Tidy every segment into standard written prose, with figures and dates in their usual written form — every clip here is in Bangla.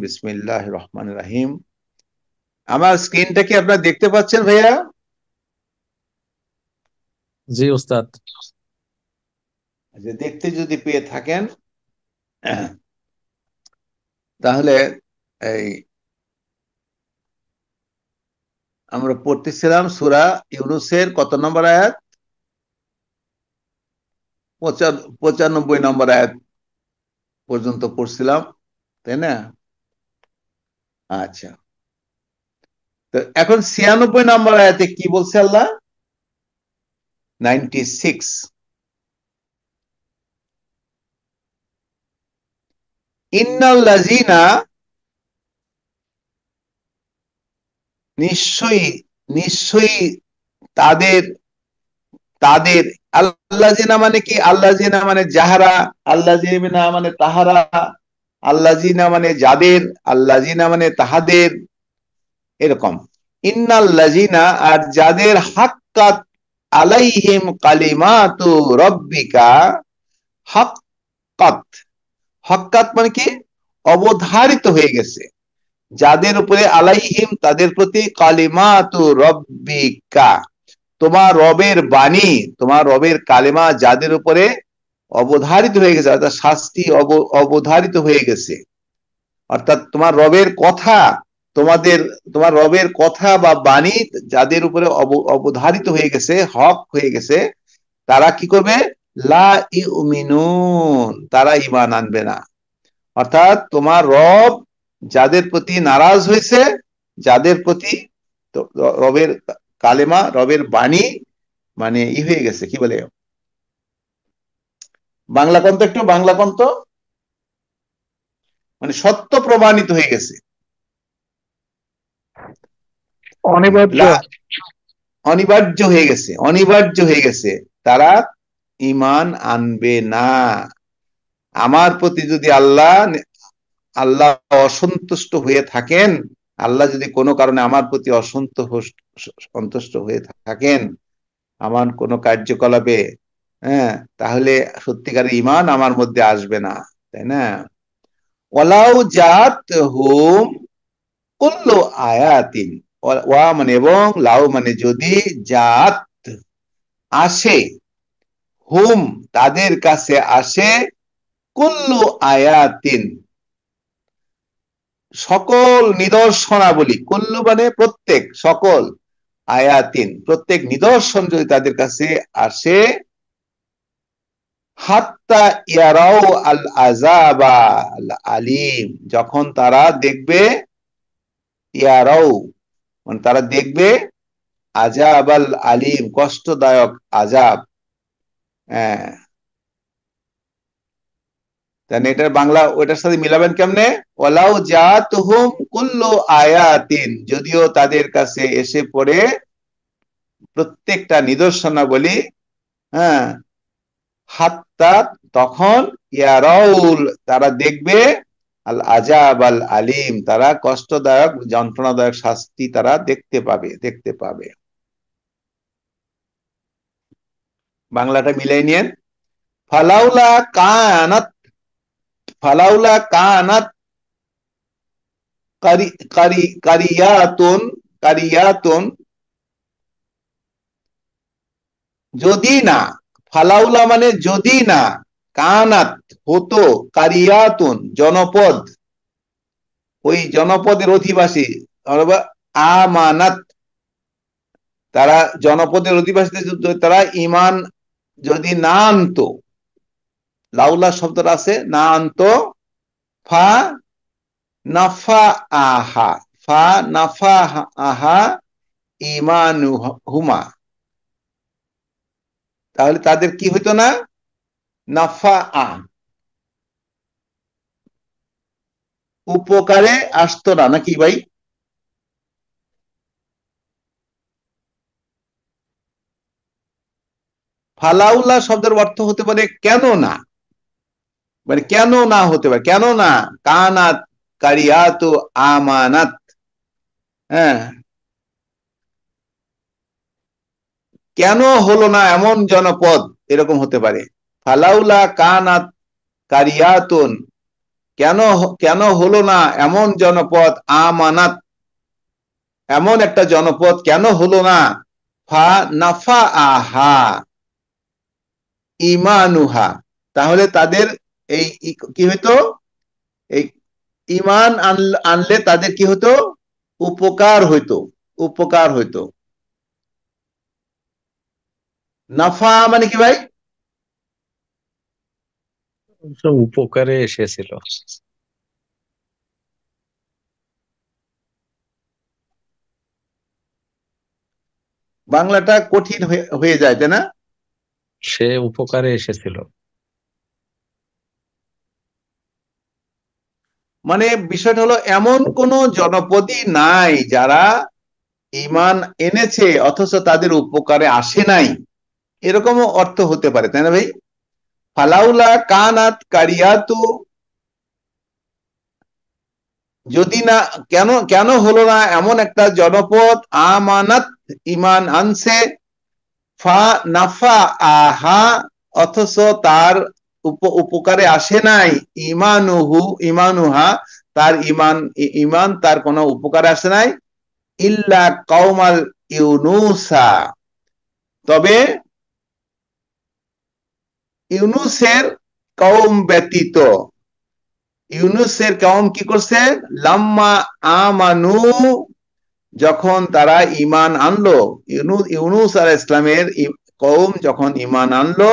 বিসমিল্লাহির রহমানির রহিম। আমার স্ক্রিনটা কি আপনারা দেখতে পাচ্ছেন ভাইয়া? জি ওস্তাদ। যে দেখতে যদি পেয়ে থাকেন তাহলে এই আমরা পড়তেছিলাম সূরা ইউনূসের কত নম্বর আয়াত? 95 নম্বর আয়াত পর্যন্ত পড়ছিলাম, তাই না? আচ্ছা, তো এখন 96 নম্বর আয়াতে কি বলছে আল্লাহ? 96, ইন্নাল্লাযীনা, নিশ্চয়ই নিশ্চয়ই তাদের তাদের আল্লাযিনা মানে কি? আল্লাযিনা মানে যাহারা, আল্লাযিনা মানে তাহারা, আল্লাযিনা মানে যাদের, আল্লাযিনা মানে তাহাদের, এরকম। ইন্নাল্লাযিনা, আর যাদের হাক্কাত আলাইহিম কালিমাতু রাব্বিকা, হাক্কাত, হাক্কাত মানে কি? অবধারিত হয়ে গেছে। যাদের উপরে আলাইহিম, তাদের প্রতি, কালিমাতু রাব্বিকা, তোমার রবের বাণী, তোমার রবের কালেমা যাদের উপরে অবধারিত হয়ে গেছে, অর্থাৎ শাস্তি অবধারিত হয়ে গেছে, অর্থাৎ তোমার রবের কথা, তোমাদের, তোমার রবের কথা বা বাণী যাদের উপরে অবধারিত হয়ে গেছে, হক হয়ে গেছে, তারা কি করবে? লা ইউমিনুন, তারা ঈমান আনবে না। অর্থাৎ তোমার রব যাদের প্রতি নারাজ হয়েছে, যাদের প্রতি রবের কালেমা, রবের বাণী মানে হয়ে গেছে, কি বলে, বাংলা কন্ত, একটু বাংলা কন্ত, মানে সত্য প্রমাণিত হয়ে গেছে। অনিবার্য। অনিবার্য হয়ে গেছে, অনিবার্য হয়ে গেছে, তারা ঈমান আনবে না। আমার প্রতি যদি আল্লাহ আল্লাহ অসন্তুষ্ট হয়ে থাকেন, আল্লাহ যদি কোনো কারণে আমার প্রতি সন্তুষ্ট হয়ে থাকেন, আমার কোনো কার্যকলাপে, হ্যাঁ, তাহলে সত্যিকারের ঈমান আমার মধ্যে আসবে না, তাই না? ওয়ালাউ জাত হুম কুল্লু আয়াতিন, ওয়া মানে এবং, লাউ মানে যদি, জাত আসে, হুম তাদের কাছে আসে, কুল্লু আয়াতিন সকল নিদর্শনাবলী, কুল্লু মানে প্রত্যেক, সকল, আয়াতিন প্রত্যেক নিদর্শন যদি তাদের কাছে আসে, হাত্তা ইয়ারাও আল আযাবা আল আলিম, যখন তারা দেখবে, ইয়ারাও মানে তারা দেখবে, আযাব আল আলিম কষ্টদায়ক আযাব। হ্যাঁ, তাহলে এটার বাংলা ওইটার সাথে মিলাবেন কেমনে? ওয়ালাউ জাতুহুম কুল্লু আয়াতিন, যদিও তাদের কাছে এসে পড়ে প্রত্যেকটা নিদর্শনাবলী, হ্যাঁ, হাত্তা তখন, ইয়ারাউল তারা দেখবে, আল আযাব আল আলিম তারা কষ্টদায়ক যন্ত্রণাদায়ক শাস্তি তারা দেখতে পাবে, দেখতে পাবে। বাংলাটা মিলাই নিয়েন। ফালাউলা কানাত, ফালাউলা কানাত কারি কারি কারিয়াতুন, কারিয়াতুন যদি না, ফালাউলা মানে যদি না, কানাত হতো, কারিয়াতুন জনপদ, ওই জনপদের অধিবাসী, আমানাত তারা জনপদের অধিবাসী, তারা ইমান যদি না আনতো, লাউলা শব্দটা আছে না আনতো, ফা নাফা আহা, ফা নাফা আহা ইমানু হুমা, তাহলে তাদের কি হইতো না? নাফা আ, উপকারে আসতো না, নাকি ভাই? ফালাউলা শব্দের অর্থ হতে পারে কেন না, মানে কেন না হতে পারে, কেন না, কানাত কারিয়াত আমানাত, হ্যাঁ, কেন হলো না এমন জনপদ, এরকম হতে পারে। ফালাউলা কানাত কারিয়াতুন কেন হলো না এমন জনপদ আমানাত, এমন একটা জনপদ কেন হলো না ফা নাফা আহা ইমানুহা, তাহলে তাদের এই কি হইতো, এই ইমান আনলে তাদের কি হতো, উপকার হইতো, উপকার হইতো। নাফা মানে কি ভাই? উপকারে এসেছিল। বাংলাটা কঠিন হয়ে যায় তাই না? সে উপকারে এসেছিল। মানে বিষয়টা হলো এমন কোন জনপদই নাই যারা ঈমান এনেছে অথচ তাদের উপকারে আসে নাই, এরকমও অর্থ হতে পারে তাই না ভাই? ফালাউলা কানাত কারিয়াতু, যদি না, কেন কেন হলো না এমন একটা জনপদ আমানাত ঈমান আনছে, ফা নাফা আহা অথচ তার উপকারে আসে নাই, ইমানুহু ইমানুহা তার ঈমান তার কোনো উপকারে আসে নাই, ইল্লা কওমাল ইউনুসা, তবে ইউনুসের কওম ব্যতীত। ইউনুসের কওম কি করছে, লাম্মা আমানু, যখন তারা ঈমান আনলো, ইউনুস আলাইহিস ইসলামের কওম যখন ঈমান আনলো,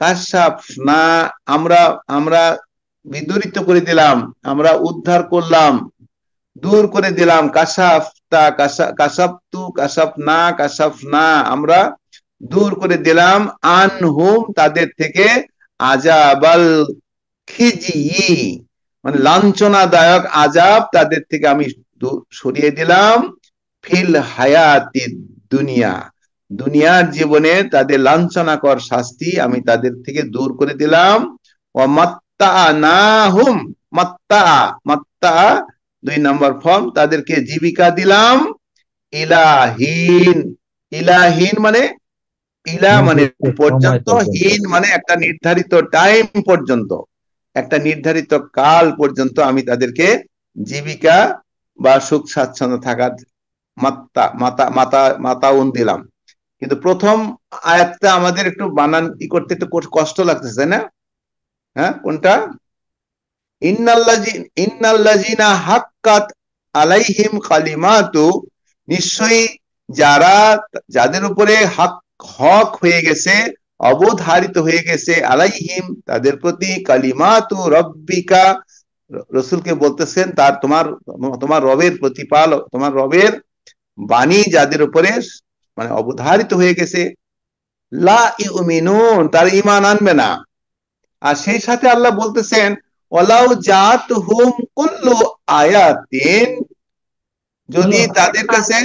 কাশাফনা, আমরা আমরা বিদূরিত করে দিলাম, আমরা উদ্ধার করলাম, দূর করে দিলাম, কাশাফতা কাশাফতু কাশাফনা কাশাফনা, আমরা দূর করে দিলাম, আনহুম তাদের থেকে, আজাবাল খিজি মানে লাঞ্ছনাদায়ক আজাব তাদের থেকে আমি সরিয়ে দিলাম, ফিল হায়াতি দুনিয়া, দুনিয়ার জীবনে তাদের লাঞ্ছনাকর শাস্তি আমি তাদের থেকে দূর করে দিলাম, ও মাত্তানাহুম, মাত্তা, মাত্তা 2 নম্বর ফর্ম, তাদেরকে জীবিকা দিলাম, ইলাহীন, ইলাহীন মানে ইলা মানে পর্যন্ত, হীন মানে একটা নির্ধারিত টাইম পর্যন্ত, একটা নির্ধারিত কাল পর্যন্ত আমি তাদেরকে জীবিকা বা সুখ স্বাচ্ছন্দ্য থাকার মাত্তা মাতা মাতা মাতাউন দিলাম। কিন্তু প্রথম আয়াতটা আমাদের একটু বানান করতে একটু কষ্ট লাগতেছে না? হ্যাঁ, কোনটা? ইন্নাল্লাযিনা হাক্কাত আলাইহিম কালিমাতু, নিশ্চয়ই যারা, যাদের উপরে হক হয়ে গেছে, অবধারিত হয়ে গেছে, আলাইহিম তাদের প্রতি, কালিমাতু রব্বিকা, রসুলকে বলতেছেন তার তোমার তোমার রবের প্রতিপালক, তোমার রবের বাণী যাদের উপরে মানে অবধারিত হয়ে গেছে, লা ইউমিনুন তার ঈমান আনবে না। আর সেই সাথে আল্লাহ বলতেছেন ওয়ালাউ জাতুহুম কুল্লু আয়াতিন, যদি তাদের কাছে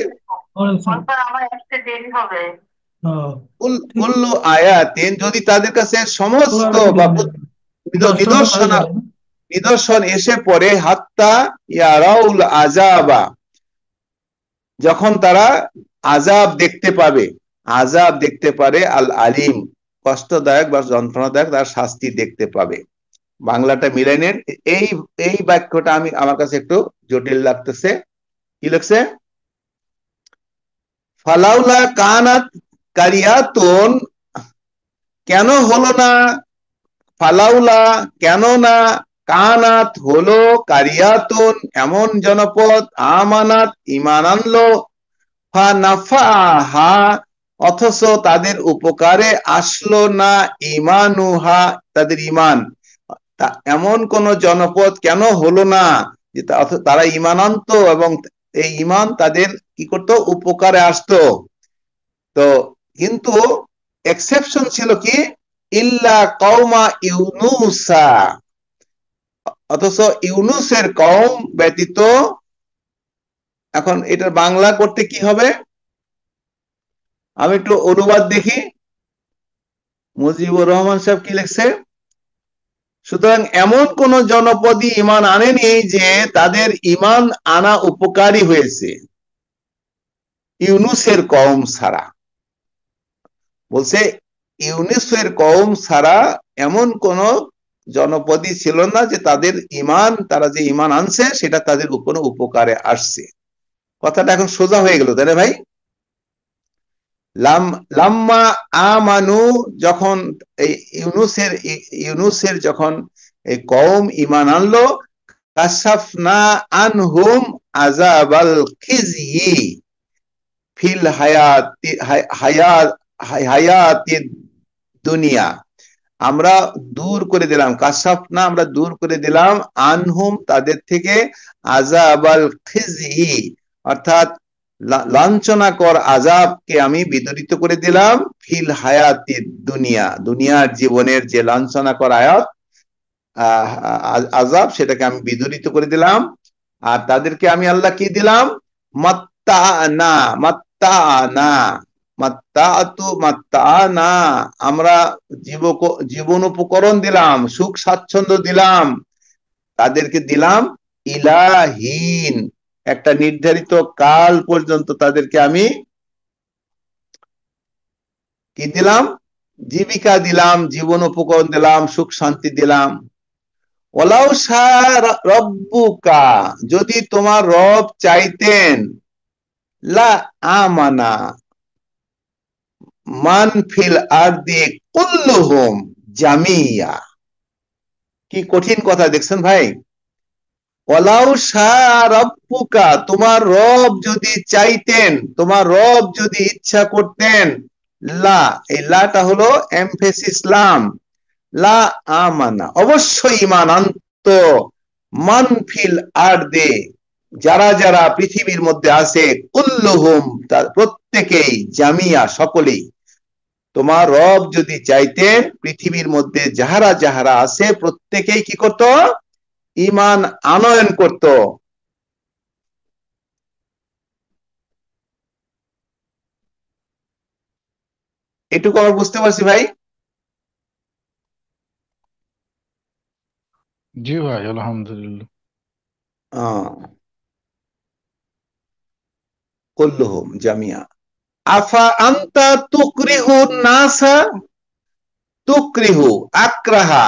কুল্লু আয়াতিন, যদি তাদের কাছে সমস্ত বা নিদর্শন নিদর্শন এসে পড়ে, হাত্তা ইয়ারাউল আযাবা, যখন তারা আযাব দেখতে পাবে, আযাব দেখতে পারে, আল আলিম কষ্টদায়ক বা যন্ত্রণাদায়ক তার শাস্তি দেখতে পাবে। বাংলাটা মিলাই নেন, এই এই বাক্যটা আমি আমার কাছে একটু জটিল লাগতেছে। কি লাগছে? ফালাউলা কানাত কারিয়াতুন, কেন হলো না, ফালাউলা কেন না, কানাত হলো, কারিয়াতুন এমন জনপদ, আমানাত ঈমান আনলো, ফা নাফাহা অথচ তাদের উপকারে আসলো না, ঈমানুহা তাদের ঈমান, এমন কোন জনপদ কেন হলো না যে তারা ঈমান আনতো এবং এই ঈমান তাদের কি করতো, উপকারে আসতো। তো কিন্তু এক্সেপশন ছিল কি, ইল্লা কওমা ইউনুসা, অথচ ইউনুসের কওম ব্যতীত। এখন এটার বাংলা করতে কি হবে, আমি একটু অনুবাদ দেখি, মুজিবুর রহমান সাহেব কি লিখছে। সুতরাং এমন কোন জনপদই ঈমান আনেনি যে তাদের ঈমান আনা উপকারী হয়েছে ইউনুসের কওম ছাড়া। বলছে ইউনুসের কওম ছাড়া এমন কোন জনপদই ছিল না যে তাদের ইমান, তারা যে ইমান আনছে সেটা তাদের কোনো উপকারে আসছে। কথাটা এখন সোজা হয়ে গেল, তাই না ভাই? লাম্মা আমানু, যখন এই ইউনুসের যখন এই কওম ঈমান আনলো, কাশাফনা আনহুম আযাবাল খিজয়ি ফিল হায়াতিদ দুনিয়া, আমরা দূর করে দিলাম, কাশাফনা আমরা দূর করে দিলাম, আনহুম তাদের থেকে, আযাবাল খিজয়ি অর্থাৎ লাঞ্ছনাকর আযাবকে আমি বিদরিত করে দিলাম, ফিল হায়াতিদ দুনিয়া দুনিয়ার জীবনের যে লাঞ্ছনাকর আযাব সেটাকে আমি বিদরিত করে দিলাম। আর তাদেরকে আমি আল্লাহ কি দিলাম? মাত্তানা, মাত্তানা, মাত্তানা, আমরা জীবন উপকরণ দিলাম, সুখ স্বাচ্ছন্দ্য দিলাম, তাদেরকে দিলাম ইলাহীন, একটা নির্ধারিত কাল পর্যন্ত তাদেরকে আমি কি দিলাম? জীবিকা দিলাম, জীবন উপকরণ দিলাম, সুখ শান্তি দিলাম। ওয়ালাউ শাআ রব্বুকা, যদি তোমার রব চাইতেন, লা আমানা মান ফিল আরদি কুল্লুহুম জামিয়া। কি কঠিন কথা দেখছেন ভাই? ওয়ালাউ শাআ রব্বুকা, তোমার রব যদি চাইতেন, তোমার রব যদি ইচ্ছা করতেন, লা, এই লাটা হলো এমফেসিস লাম, লা আমানা অবশ্যই ঈমান আনত, মান ফিল আরদে যারা যারা পৃথিবীর মধ্যে আছে, কুল্লুহুম তার প্রত্যেকেই, জামিয়া সকলেই। তোমার রব যদি চাইতেন পৃথিবীর মধ্যে যাহারা যাহারা আছে প্রত্যেকেই কি করত? ঈমান আনয়ন করত। এটুকু আমরা বুঝতে পারছি ভাই? জি ভাই, আলহামদুলিল্লাহ। কুল্লুহুম জামিয়া। আফা আনতা তুকরিহু নাসা, তুকরিহু আক্রাহা,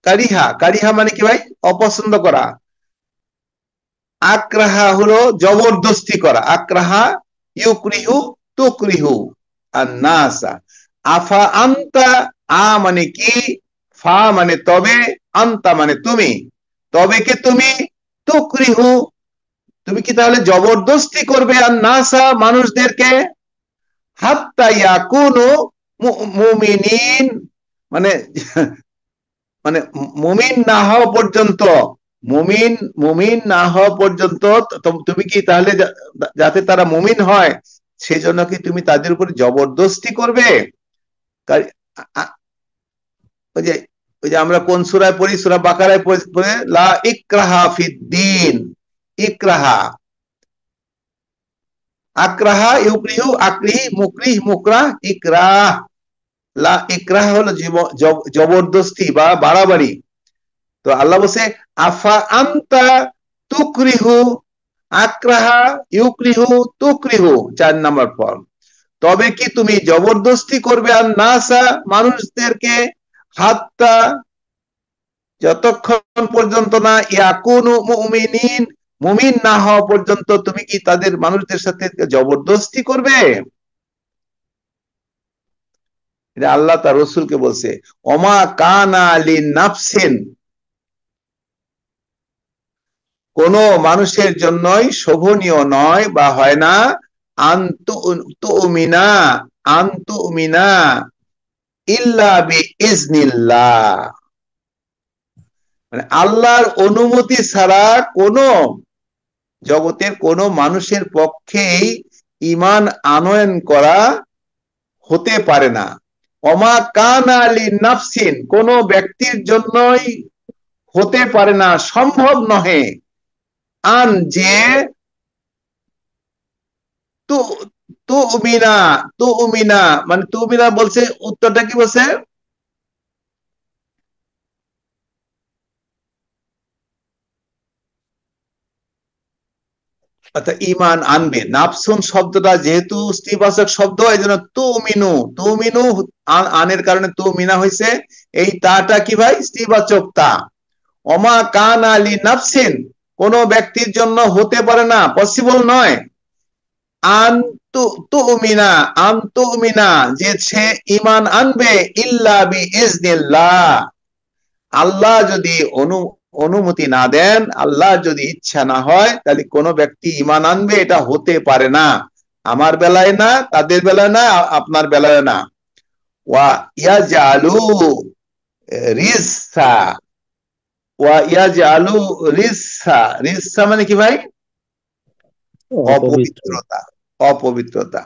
কারিহা, কারিহা মানে কি ভাই? অপছন্দ করা। আক্রাহা হলো জবরদস্তি করা, আক্রাহা ইউকরিহু তুকরিহু আন-নাসা। আফা আনতা, আ মানে কি, ফা মানে তবে, আনতা মানে তুমি, তবে কি তুমি, তুকরিহু তুমি কি তাহলে জবরদস্তি করবে আন-নাসা মানুষদেরকে, হাত্তা ইয়াকুনু মুমিনিন, মানে মানে মুমিন না হওয়া পর্যন্ত, মুমিন মুমিন না হওয়া পর্যন্ত তুমি কি তাহলে যাতে তারা মুমিন হয় সেজন্য কি তুমি তাদের উপর জবরদস্তি করবে? ওই যে ওই যে আমরা কোন সূরায় পড়ি, সূরা বাকারায় পড়ে, লা ইকরাহা ফিদ্দিন, ইকরাহা, আক্রাহা ইউকরিহু আকরিহি মুকরিহ মুকরাহ ইকরাহ, লা ইকরাহ হলো জবরদস্তি বা বাড়াবাড়ি। তো আল্লাহ বলছে আফা আনতা তুকরিহু, আক্রাহা ইউকরিহু তুকরিহু, 4 নাম্বার ফর্ম। তবে কি তুমি জবরদস্তি করবে আর নাসা মানুষদেরকে, হাত্তা যতক্ষণ পর্যন্ত না ইয়াকুনু মুমিনিন, মুমিন না হওয়া পর্যন্ত তুমি কি তাদের মানুষদের সাথে জবরদস্তি করবে? এটা আল্লাহ তার রাসূলকে বলছে, ওমা কানা লিনাফসিন, কোন মানুষের জন্যই শোভনীয় নয় বা হয় না, আনতুমিনা, আনতুমিনা ইল্লা বিইজনিল্লাহ, মানে আল্লাহর অনুমতি ছাড়া কোন জগতের কোন মানুষের পক্ষেই ঈমান আনয়ন করা হতে পারে না। ওমা কানা লিনাফসিন, কোন ব্যক্তির জন্যই হতে পারে না, সম্ভব নহে, আন যে তু তুমিনা, তুমিনা মানে তুমিনা বলছে, উত্তরটা কি বলছে? অর্থাৎ ইমান আনবে। নাফসুন শব্দটা যেহেতু স্ত্রীবাচক শব্দ, এই জন্য তুমিনু, তুমিনু আনের কারণে তুমিনা হয়েছে। এই তাটা কি ভাই? স্ত্রীবাচক তা। ওমা কান আলী নাফসিন, কোন ব্যক্তির জন্য হতে পারে না, পসিবল নয়, আন্তু তুমিনা, আন্তুমিনা, যে সে ইমান আনবে, ইল্লা বি ইজনিল্লাহ, আল্লাহ যদি অনুমতি না দেন, আল্লাহ যদি ইচ্ছা না হয়, তাহলে কোন ব্যক্তি ইমান আনবে এটা হতে পারে না। আমার বেলায় না, তাদের বেলায় না, আপনার বেলায় না। ওয়া ইয়াজআলু রিসা, ওয়া ইয়াজআলু রিসা, রিসা মানে কি ভাই? অপবিত্র। অপবিত্রতা, অপবিত্রতা।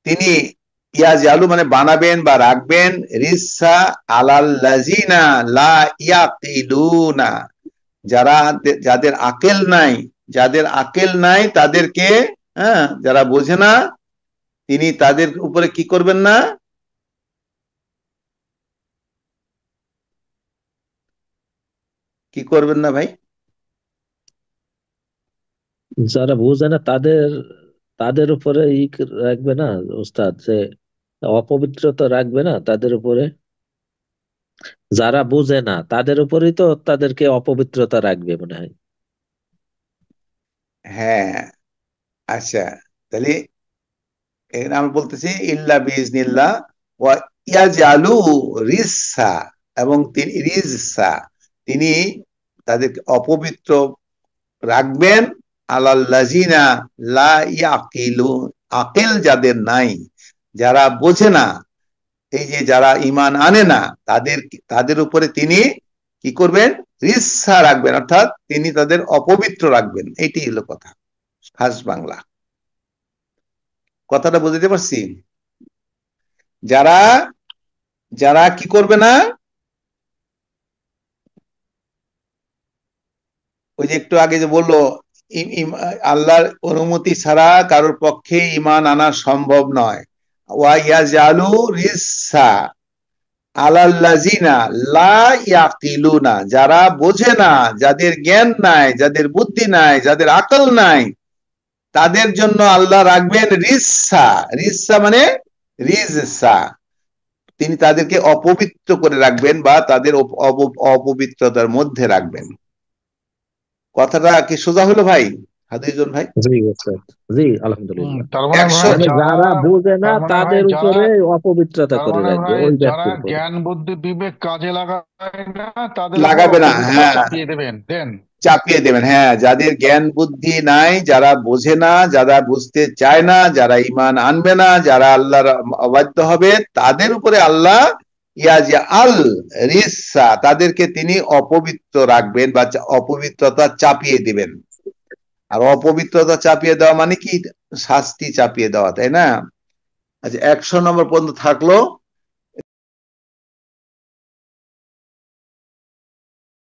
তিনি ইয়াজআলু মানে বানাবেন বা রাখবেন, রিসা আলাল্লাযিনা লা ইয়াকিলুনা, যারা, যাদের আকেল নাই, যাদের আকেল নাই তাদেরকে, হ্যাঁ, যারা বোঝে না, তিনি তাদের উপরে কি করবেন না? কি করবেন না ভাই? যারা বুঝে না তাদের তাদের উপরে রাখবে না ওস্তাদ, যে অপবিত্রতা রাখবে না তাদের উপরে। যারা বুঝে না তাদের উপরেই তো তাদেরকে অপবিত্রতা রাখবে মনে হয়। হ্যাঁ, আচ্ছা, তাহলে এখানে আমি বলতেছি ইল্লা বিইজনিল্লাহ ওয়া ইয়াজআলু রিসা, এবং তিনি রিসা, তিনি তাদেরকে অপবিত্র রাখবেন, আলাল্লাযিনা লা ইয়াকিলু, আকেল যাদের নাই, যারা বোঝে না, এই যে যারা ইমান আনে না, তাদের তাদের উপরে তিনি কি করবেন? রিসা রাখবেন, অর্থাৎ তিনি তাদের অপবিত্র রাখবেন। এইটি হলো কথা, খাস বাংলা। কথাটা বুঝতে পারছি? যারা যারা কি করবে না, ওই যে একটু আগে যে বললো, আল্লাহর অনুমতি ছাড়া কারোর পক্ষে ইমান আনা সম্ভব নয়। ওয়া ইয়াজআলু রিসা আলাল্লাযিনা লা ইয়াকিলুনা, যারা বোঝে না, যাদের জ্ঞান নাই, যাদের বুদ্ধি নাই, যাদের আকল নাই, তাদের জন্য আল্লাহ রাখবেন রিসা। রিসা মানে রিজসা, তিনি তাদেরকে অপবিত্র করে রাখবেন বা তাদের অপবিত্রতার মধ্যে রাখবেন। কথাটা কি সোজা হলো ভাই, হাদিজন ভাই? জি ওস্তাদ, জি আলহামদুলিল্লাহ। তার মানে একশো, ভাই মানে যারা যারা বুঝে না তার মানে ভাই তাদের যারা উপরে অপবিত্রতা তার করে মানে রাখবে, ভাই ওই যারা ব্যক্তির উপরে। জ্ঞান বুদ্ধি বিবেক কাজে লাগায় না, তাদের উপর লাগাবে না, অপবিত্র হ্যাঁ, চাপিয়ে দেবেন দেন। চাপিয়ে দেবেন। হ্যাঁ, যাদের জ্ঞান বুদ্ধি নাই, যারা বোঝে না, যারা বুঝতে চায় না, যারা ইমান আনবে না, যারা আল্লাহর অবাধ্য হবে, তাদের উপরে আল্লাহ ইয়াজআল রিসা, তাদেরকে তিনি অপবিত্র রাখবেন বা অপবিত্রতা চাপিয়ে দিবেন। আর অপবিত্রতা চাপিয়ে দেওয়া মানে কি? শাস্তি চাপিয়ে দেওয়া, তাই না? আচ্ছা, 100 নম্বর পর্যন্ত থাকলো।